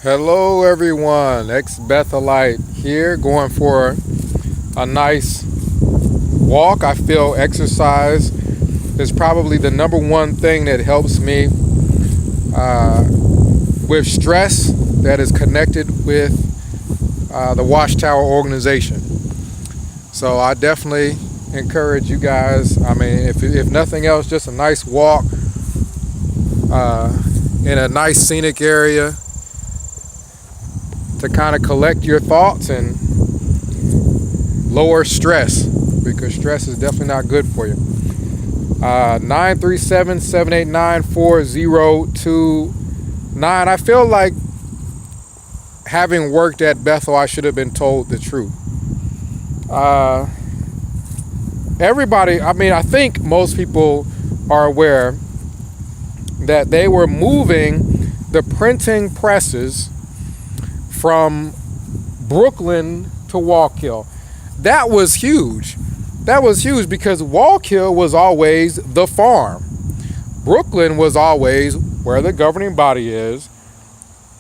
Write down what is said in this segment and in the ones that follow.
Hello everyone, ex-Bethelite here, going for a nice walk. I feel exercise is probably the number one thing that helps me with stress that is connected with the Watchtower organization. So I definitely encourage you guys. I mean, if nothing else, just a nice walk in a nice scenic area to kind of collect your thoughts and lower stress, because stress is definitely not good for you. 937-789-4029. I feel like, having worked at Bethel, I should have been told the truth. Everybody, I think most people are aware that they were moving the printing presses from Brooklyn to Wallkill. That was huge. Because Wallkill was always the farm. Brooklyn was always where the governing body is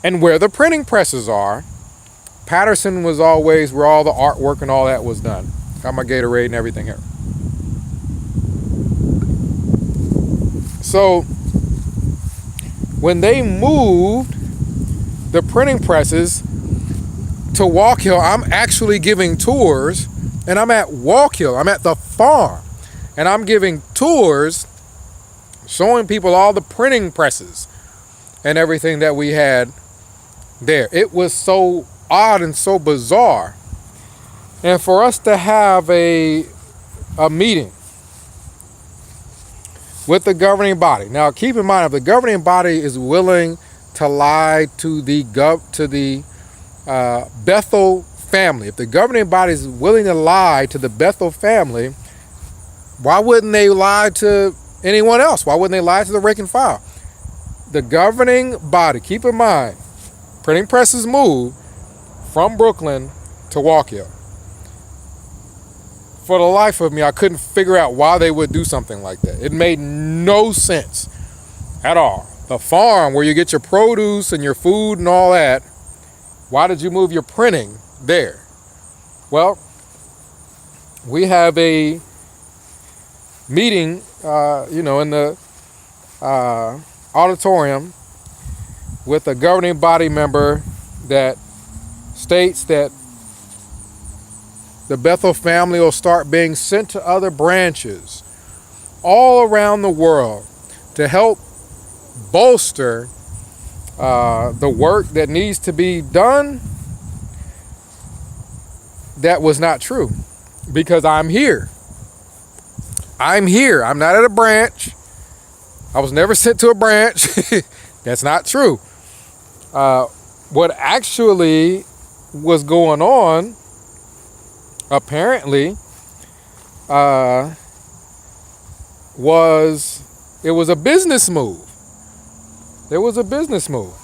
and where the printing presses are. Patterson was always where all the artwork and all that was done. Got my Gatorade and everything here. So when they moved the printing presses to Wallkill, I'm actually giving tours, and I'm at Wallkill. I'm at the farm, and I'm giving tours, showing people all the printing presses and everything that we had there. It was so odd and so bizarre. And for us to have a meeting with the governing body. Now, keep in mind, if the governing body is willing to lie to the Bethel family, if the governing body is willing to lie to the Bethel family, why wouldn't they lie to anyone else? Why wouldn't they lie to the rank and file? The governing body, keep in mind, printing presses moved from Brooklyn to Wallkill. For the life of me, I couldn't figure out why they would do something like that. It made no sense at all. The farm where you get your produce and your food and all that, why did you move your printing there? Well, we have a meeting, in the auditorium with a governing body member that states that the Bethel family will start being sent to other branches all around the world to help bolster the work that needs to be done. That was not true, because I'm here. I'm not at a branch. I was never sent to a branch. That's not true. What actually was going on, apparently, was a business move. There was a business move.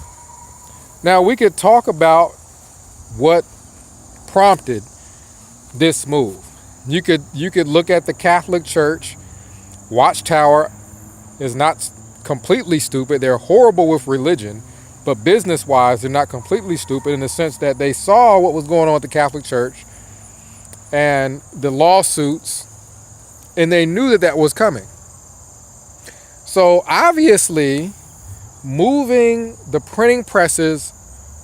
Now, we could talk about what prompted this move. You could look at the Catholic Church. Watchtower is not completely stupid. They're horrible with religion, but business-wise, they're not completely stupid in the sense that they saw what was going on with the Catholic Church and the lawsuits, and they knew that was coming. So obviously, moving the printing presses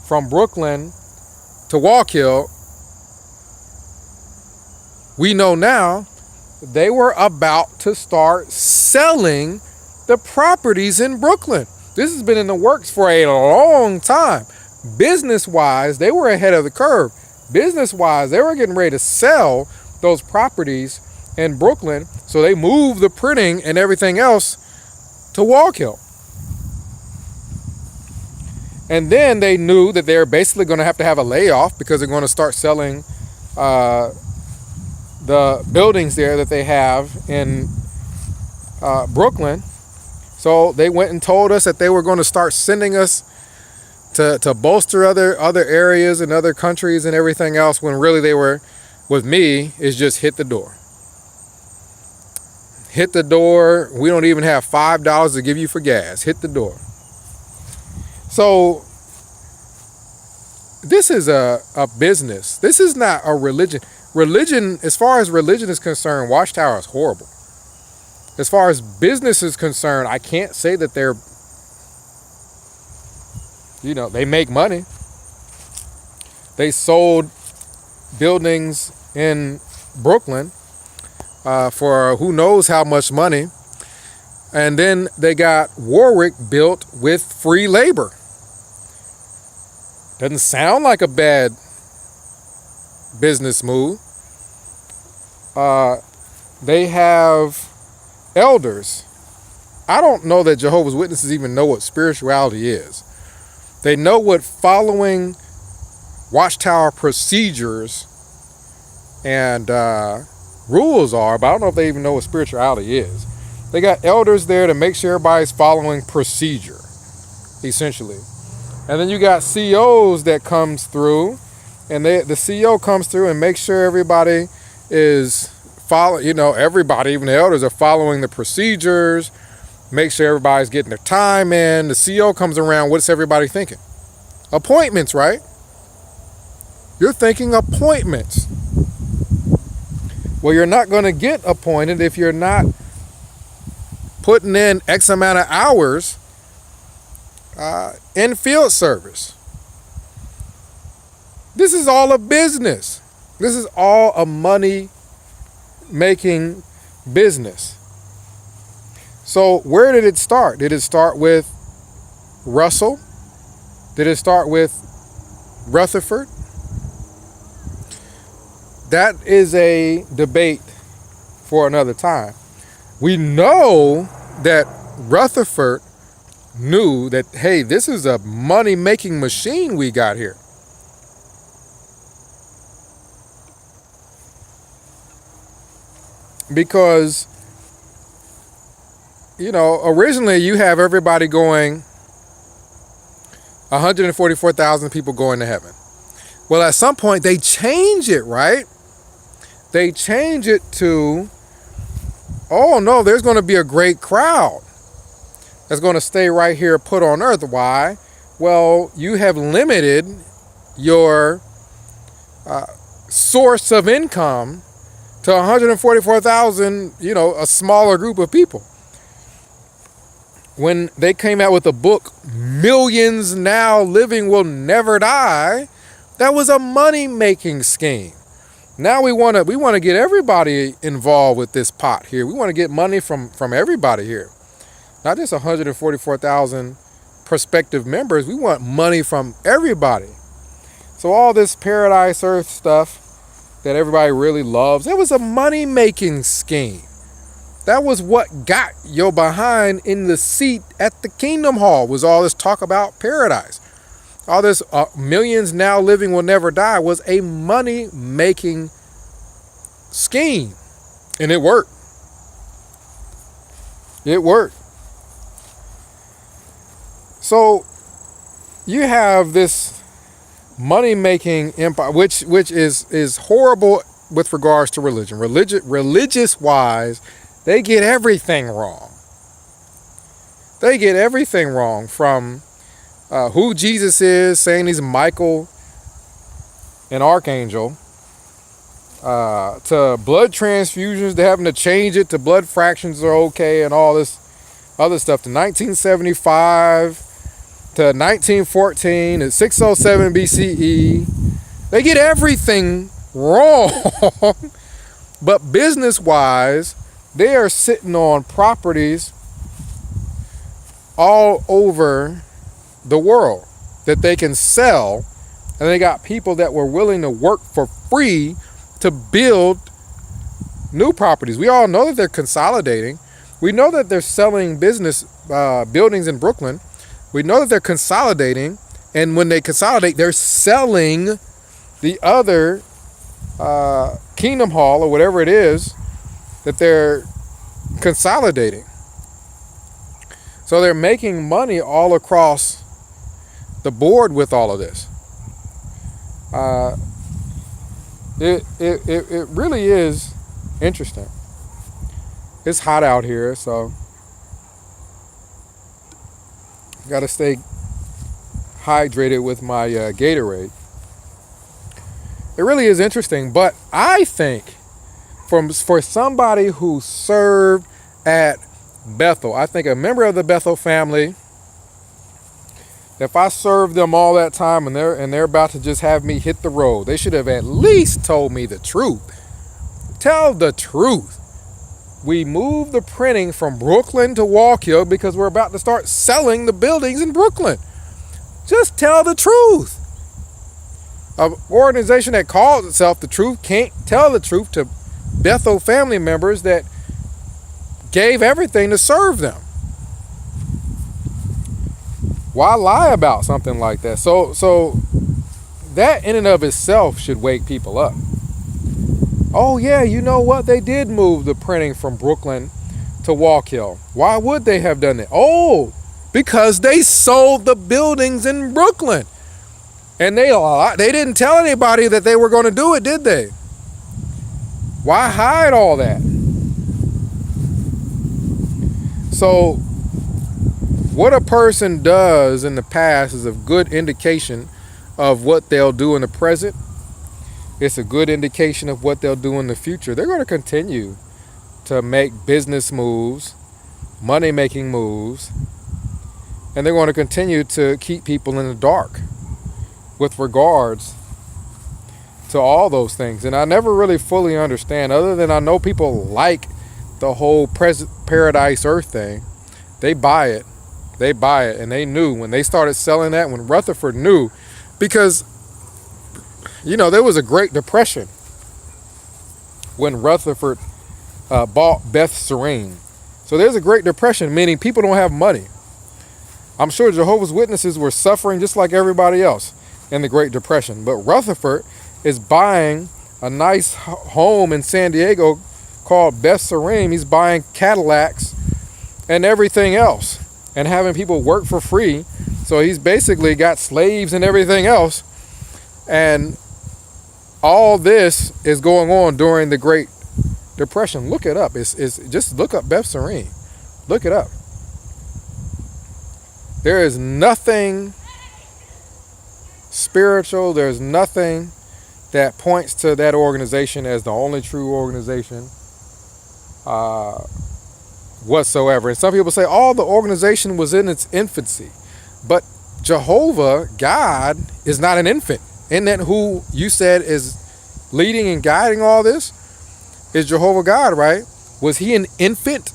from Brooklyn to Wallkill, we know now they were about to start selling the properties in Brooklyn. This has been in the works for a long time. Business-wise, they were ahead of the curve. Business-wise, they were getting ready to sell those properties in Brooklyn, so they moved the printing and everything else to Wallkill. And then they knew that they're basically going to have a layoff, because they're going to start selling the buildings there that they have in Brooklyn. So they went and told us that they were going to start sending us to bolster other areas and other countries and everything else, when really they were, with me, is just hit the door. Hit the door. We don't even have $5 to give you for gas. Hit the door. So this is a business. This is not a religion. Religion, as far as religion is concerned, Watchtower is horrible. As far as business is concerned, I can't say that they're, they make money. They sold buildings in Brooklyn for who knows how much money. And then they got Warwick built with free labor. Doesn't sound like a bad business move. They have elders. I don't know that Jehovah's Witnesses even know what spirituality is. They know what following Watchtower procedures and rules are, but I don't know if they even know what spirituality is. They got elders there to make sure everybody's following procedure, essentially. And then you got COs that comes through, and the CEO comes through and makes sure everybody is everybody, even the elders, are following the procedures, make sure everybody's getting their time in. The CEO comes around, what's everybody thinking? Appointments, right? You're thinking appointments. Well, you're not going to get appointed if you're not putting in X amount of hours in field service. This is all a business. This is all a money-making business. So where did it start? Did it start with Russell? Did it start with Rutherford? That is a debate for another time. We know that Rutherford knew that, hey, this is a money-making machine we got here. Because, originally you have everybody going, 144,000 people going to heaven. Well, at some point they change it, right? They change it to, oh no, there's going to be a great crowd that's going to stay right here put on earth. Why? Well, you have limited your source of income to 144,000, a smaller group of people. When they came out with the book, Millions Now Living Will Never Die, that was a money-making scheme. Now we want to get everybody involved with this pot here. We want to get money from everybody here. Not just 144,000 prospective members. We want money from everybody. So all this Paradise Earth stuff that everybody really loves, it was a money-making scheme. That was what got your behind in the seat at the Kingdom Hall, was all this talk about paradise. All this Millions Now Living Will Never Die was a money-making scheme. And it worked. It worked. So you have this money-making empire, which is horrible with regards to religion. Religious-wise, they get everything wrong. They get everything wrong, from who Jesus is, saying he's Michael, an archangel, to blood transfusions, to having to change it to blood fractions are okay, and all this other stuff, to 1975, to 1914, and 607 BCE. They get everything wrong. But business-wise, they are sitting on properties all over the world that they can sell, and they got people that were willing to work for free to build new properties. We all know that they're consolidating. We know that they're selling business buildings in Brooklyn. We know that they're consolidating, and when they consolidate, they're selling the other Kingdom Hall or whatever it is that they're consolidating. So they're making money all across the board with all of this. It really is interesting. It's hot out here, so got to stay hydrated with my Gatorade. It really is interesting. But I think for somebody who served at Bethel, I think a member of the Bethel family, if I served them all that time and they're about to just have me hit the road, they should have at least told me the truth. Tell the truth. We moved the printing from Brooklyn to Wallkill because we're about to start selling the buildings in Brooklyn. Just tell the truth. An organization that calls itself the truth can't tell the truth to Bethel family members that gave everything to serve them. Why lie about something like that? So that in and of itself should wake people up. Oh yeah, you know what? They did move the printing from Brooklyn to Wallkill. Why would they have done that? Oh, because they sold the buildings in Brooklyn. And they didn't tell anybody that they were going to do it, did they? Why hide all that? So what a person does in the past is a good indication of what they'll do in the present. It's a good indication of what they'll do in the future. They're going to continue to make business moves, money-making moves, and they're going to continue to keep people in the dark with regards to all those things. And I never really fully understand, other than I know people like the whole paradise earth thing. They buy it. And they knew when they started selling that, when Rutherford knew, because, there was a Great Depression when Rutherford bought Beth Serene. So there's a Great Depression, meaning people don't have money. I'm sure Jehovah's Witnesses were suffering just like everybody else in the Great Depression. But Rutherford is buying a nice home in San Diego called Beth Serene. He's buying Cadillacs and everything else and having people work for free. So he's basically got slaves and everything else. And all this is going on during the Great Depression. Look it up. It's just look up Beth Serene. Look it up. There is nothing spiritual. There's nothing that points to that organization as the only true organization whatsoever. And some people say, the organization was in its infancy. But Jehovah, God, is not an infant. Isn't that who you said is leading and guiding all this? Is Jehovah God, right? Was he an infant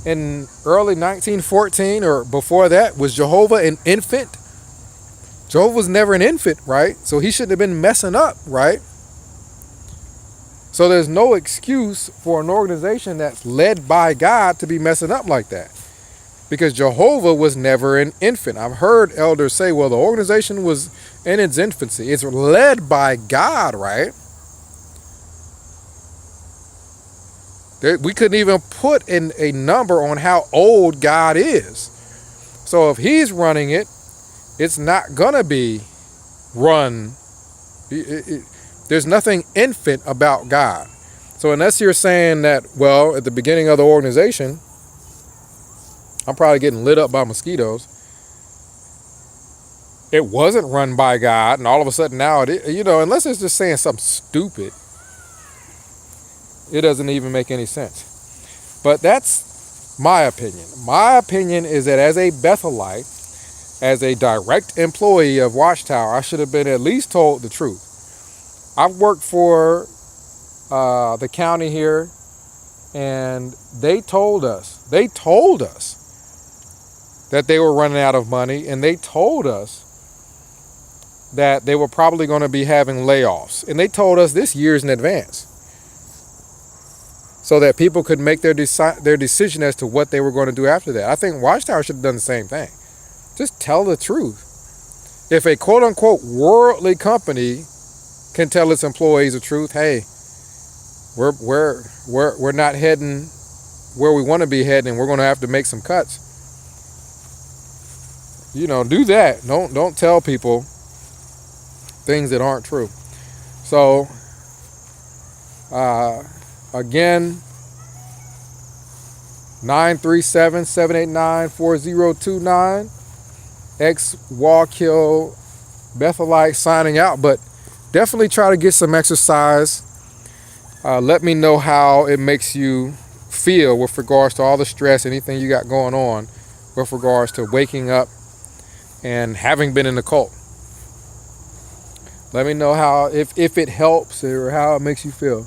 in early 1914 or before that? Was Jehovah an infant? Jehovah was never an infant, right? So he shouldn't have been messing up, right? So there's no excuse for an organization that's led by God to be messing up like that, because Jehovah was never an infant. I've heard elders say, well, the organization was in its infancy. It's led by God, right? We couldn't even put in a number on how old God is. So if he's running it, it's not going to be run. There's nothing infant about God. So unless you're saying that, well, at the beginning of the organization, I'm probably getting lit up by mosquitoes, it wasn't run by God, and all of a sudden now it is, unless it's just saying something stupid, it doesn't even make any sense. But that's my opinion. My opinion is that as a Bethelite, as a direct employee of Watchtower, I should have been at least told the truth. I've worked for the county here, and they told us that they were running out of money, and they told us that they were probably going to be having layoffs. And they told us this years in advance, so that people could make their decision as to what they were going to do after that. I think Watchtower should have done the same thing. Just tell the truth. If a quote-unquote worldly company can tell its employees the truth, hey, we're not heading where we want to be heading, and we're going to have to make some cuts. Do that. Don't tell people things that aren't true. So again, 937-789-4029. Ex-Wallkill Bethelite signing out. But definitely try to get some exercise. Let me know how it makes you feel with regards to all the stress, anything you got going on with regards to waking up and having been in the cult. Let me know how, if it helps or how it makes you feel.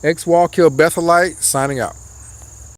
X Wall Kill Bethelite, signing out.